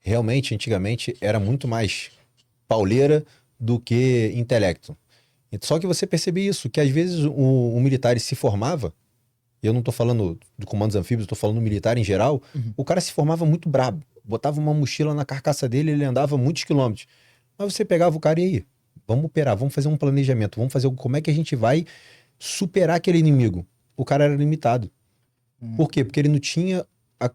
realmente, antigamente, era muito mais pauleira do que intelecto. Só que você percebe isso, que às vezes o militar ele se formava, e eu não tô falando do comandos anfíbios, eu tô falando do militar em geral, Uhum. o cara se formava muito brabo, botava uma mochila na carcaça dele, ele andava muitos quilômetros. Mas você pegava o cara e aí, vamos operar, vamos fazer um planejamento, vamos fazer como é que a gente vai superar aquele inimigo. O cara era limitado. Uhum. Por quê? Porque ele não tinha a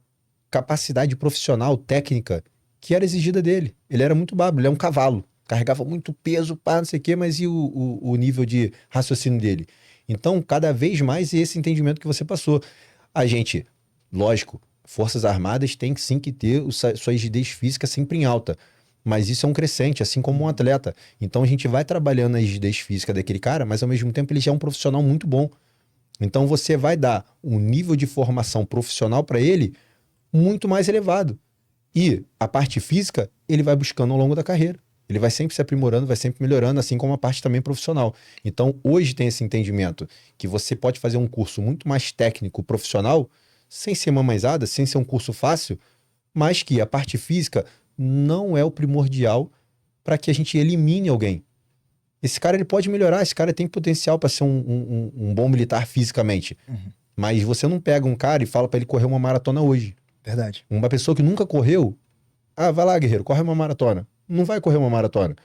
capacidade profissional, técnica, que era exigida dele. Ele era muito bárbaro, ele é um cavalo. Carregava muito peso, pá, não sei o quê, mas e o nível de raciocínio dele? Então, cada vez mais esse entendimento que você passou. A gente, lógico, Forças Armadas tem sim que ter sua rigidez física sempre em alta. Mas isso é um crescente, assim como um atleta. Então a gente vai trabalhando a rigidez física daquele cara, mas ao mesmo tempo ele já é um profissional muito bom. Então você vai dar um nível de formação profissional para ele muito mais elevado. E a parte física, ele vai buscando ao longo da carreira. Ele vai sempre se aprimorando, vai sempre melhorando, assim como a parte também profissional. Então, hoje tem esse entendimento que você pode fazer um curso muito mais técnico, profissional, sem ser mamãezada, sem ser um curso fácil, mas que a parte física não é o primordial para que a gente elimine alguém. Esse cara ele pode melhorar, esse cara tem potencial para ser um bom militar fisicamente. Uhum. Mas você não pega um cara e fala para ele correr uma maratona hoje. Verdade. Uma pessoa que nunca correu, vai lá, guerreiro, corre uma maratona. Não vai correr uma maratona.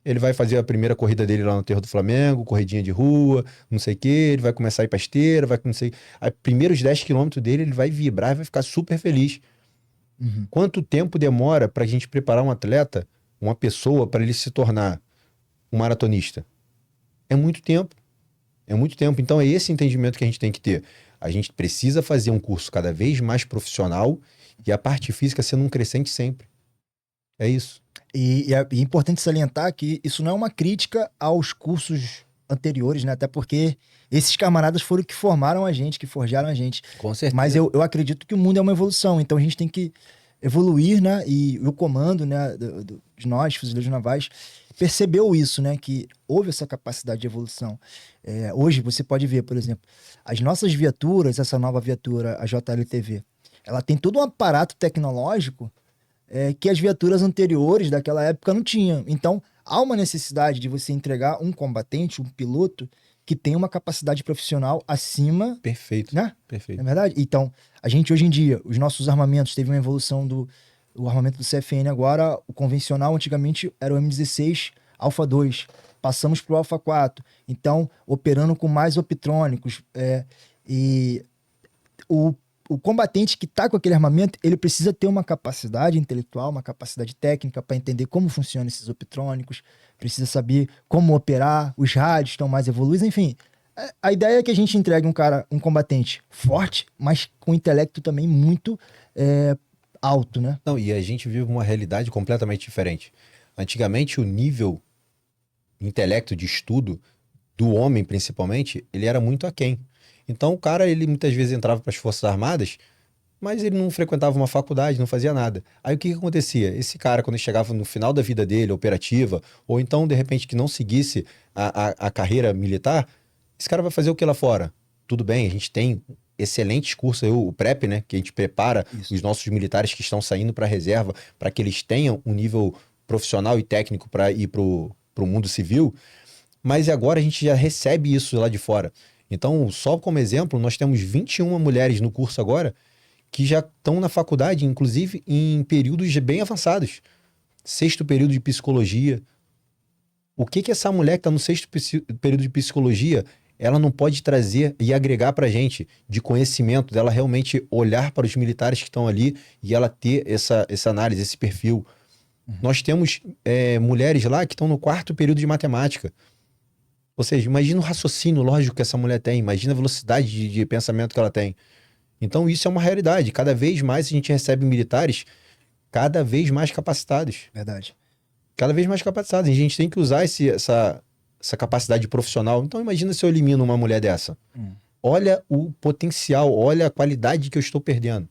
Ele vai fazer a primeira corrida dele lá no Terro do Flamengo, corridinha de rua, não sei o quê, ele vai começar a ir pra esteira, vai não sei. Aí, primeiros 10 quilômetros dele, ele vai vibrar e vai ficar super feliz. Uhum. Quanto tempo demora pra gente preparar um atleta, uma pessoa, para ele se tornar um maratonista? É muito tempo. É muito tempo. Então é esse entendimento que a gente tem que ter. A gente precisa fazer um curso cada vez mais profissional e a parte física sendo um crescente sempre. É isso. E é importante salientar que isso não é uma crítica aos cursos anteriores, né? Até porque esses camaradas foram que formaram a gente, que forjaram a gente. Com certeza. Mas eu acredito que o mundo é uma evolução, então a gente tem que evoluir, né? E o comando, né, de nós, fuzileiros navais, percebeu isso, né? Que houve essa capacidade de evolução. Hoje você pode ver, por exemplo, as nossas viaturas, essa nova viatura, a JLTV, ela tem todo um aparato tecnológico que as viaturas anteriores daquela época não tinham. Então, há uma necessidade de você entregar um combatente, um piloto, que tem uma capacidade profissional acima, Perfeito. né? Não Perfeito. é verdade? Então, a gente hoje em dia, os nossos armamentos, teve uma evolução o armamento do CFN agora, o convencional antigamente era o M16 Alpha 2. Passamos para o Alpha 4. Então, operando com mais optrônicos. E o combatente que está com aquele armamento, ele precisa ter uma capacidade intelectual, uma capacidade técnica para entender como funcionam esses optrônicos, precisa saber como operar, os rádios estão mais evoluídos, enfim. A ideia é que a gente entregue um combatente forte, mas com intelecto também muito alto, né? Não, e a gente vive uma realidade completamente diferente. Antigamente, o nível intelecto de estudo do homem, principalmente, ele era muito aquém. Então, o cara, ele muitas vezes entrava para as Forças Armadas, mas ele não frequentava uma faculdade, não fazia nada. Aí o que que acontecia? Esse cara, quando chegava no final da vida dele, operativa, ou então, de repente, que não seguisse a carreira militar, esse cara vai fazer o que lá fora? Tudo bem, a gente tem excelentes cursos aí, o PrEP, né? Que a gente prepara Isso. os nossos militares que estão saindo para a reserva, para que eles tenham um nível profissional e técnico para ir para o mundo civil. Mas agora a gente já recebe isso lá de fora. Então, só como exemplo, nós temos 21 mulheres no curso agora que já estão na faculdade, inclusive em períodos bem avançados. Sexto período de psicologia. O que que essa mulher que está no sexto período de psicologia, ela não pode trazer e agregar para a gente de conhecimento, dela realmente olhar para os militares que estão ali e ela ter essa análise, esse perfil. Nós temos mulheres lá que estão no quarto período de matemática. Ou seja, imagina o raciocínio lógico que essa mulher tem, imagina a velocidade de pensamento que ela tem. Então isso é uma realidade. Cada vez mais a gente recebe militares cada vez mais capacitados. Verdade. Cada vez mais capacitados. E a gente tem que usar essa capacidade profissional. Então imagina se eu elimino uma mulher dessa. Olha o potencial, olha a qualidade que eu estou perdendo.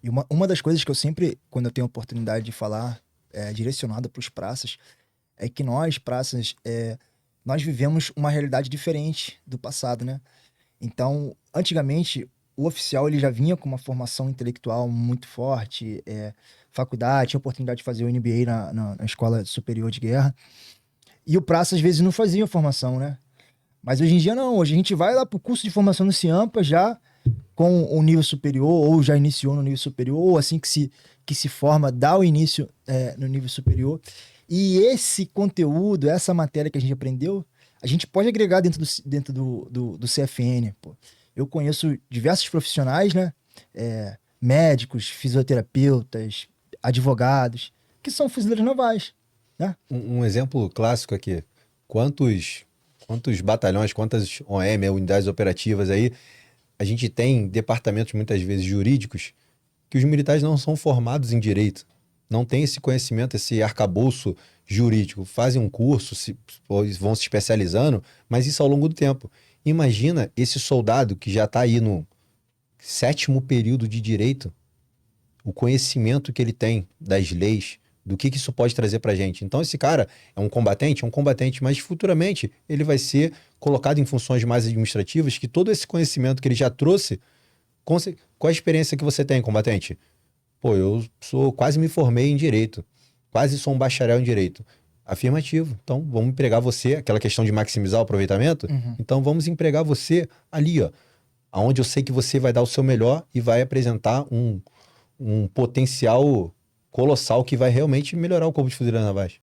E uma das coisas que eu sempre, quando eu tenho a oportunidade de falar, direcionada para os praças, é que nós, praças, nós vivemos uma realidade diferente do passado, né? Então, antigamente, o oficial ele já vinha com uma formação intelectual muito forte, faculdade, tinha oportunidade de fazer o MBA na Escola Superior de Guerra. E o praça, às vezes, não fazia formação, né? Mas hoje em dia, não. Hoje a gente vai lá pro curso de formação no Ciampa já com o nível superior, ou já iniciou no nível superior, ou assim que se forma, dá o início no nível superior. E esse conteúdo, essa matéria que a gente aprendeu, a gente pode agregar dentro do CFN. Pô. Eu conheço diversos profissionais, né? Médicos, fisioterapeutas, advogados, que são fuzileiros navais. Né? Um exemplo clássico aqui. Quantos batalhões, quantas OM, unidades operativas aí, a gente tem departamentos muitas vezes jurídicos que os militares não são formados em direito. Não tem esse conhecimento, esse arcabouço jurídico. Fazem um curso, vão se especializando, mas isso ao longo do tempo. Imagina esse soldado que já está aí no 7º período de direito, o conhecimento que ele tem das leis, do que isso pode trazer pra gente. Então esse cara é um combatente, mas futuramente ele vai ser colocado em funções mais administrativas, que todo esse conhecimento que ele já trouxe, qual a experiência que você tem, combatente? Pô, eu quase me formei em direito, quase sou um bacharel em direito. Afirmativo. Então vamos empregar você, aquela questão de maximizar o aproveitamento, então vamos empregar você ali, ó, onde eu sei que você vai dar o seu melhor e vai apresentar um potencial colossal que vai realmente melhorar o Corpo de Fuzileiros Navais.